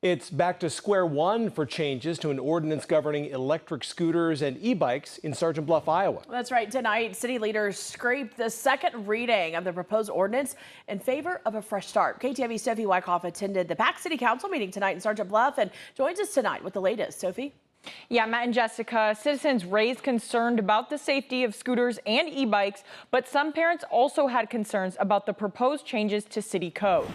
It's back to square one for changes to an ordinance governing electric scooters and e-bikes in Sergeant Bluff, Iowa. That's right. Tonight, city leaders scraped the second reading of the proposed ordinance in favor of a fresh start. KTV's Sophie Wyckoff attended the packed city council meeting tonight in Sergeant Bluff and joins us tonight with the latest. Sophie? Yeah, Matt and Jessica, citizens raised concerns about the safety of scooters and e-bikes, but some parents also had concerns about the proposed changes to city code.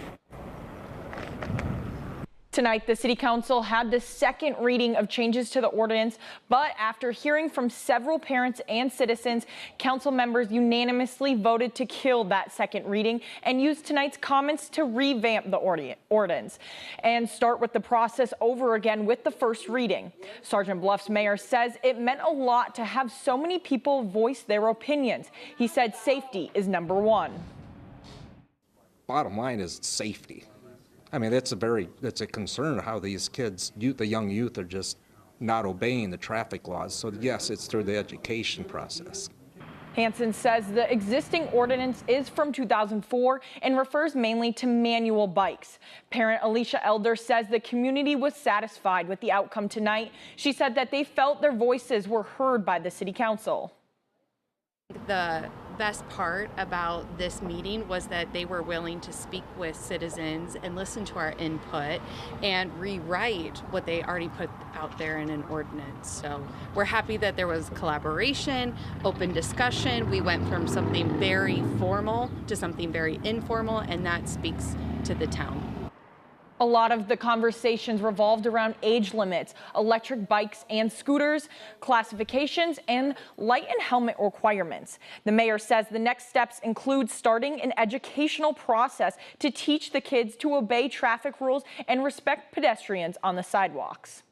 Tonight, the City Council had the second reading of changes to the ordinance, but after hearing from several parents and citizens, council members unanimously voted to kill that second reading and use tonight's comments to revamp the ordinance and start with the process over again with the first reading. Sergeant Bluff's mayor says it meant a lot to have so many people voice their opinions. He said safety is number one. Bottom line is safety. I mean, that's a concern how these kids, the young youth, are just not obeying the traffic laws. So yes, it's through the education process. Hansen says the existing ordinance is from 2004 and refers mainly to manual bikes. Parent Alicia Elder says the community was satisfied with the outcome tonight. She said that they felt their voices were heard by the City Council. The best part about this meeting was that they were willing to speak with citizens and listen to our input and rewrite what they already put out there in an ordinance. So we're happy that there was collaboration, open discussion. We went from something very formal to something very informal, and that speaks to the town. A lot of the conversations revolved around age limits, electric bikes and scooters, classifications, and light and helmet requirements. The mayor says the next steps include starting an educational process to teach the kids to obey traffic rules and respect pedestrians on the sidewalks.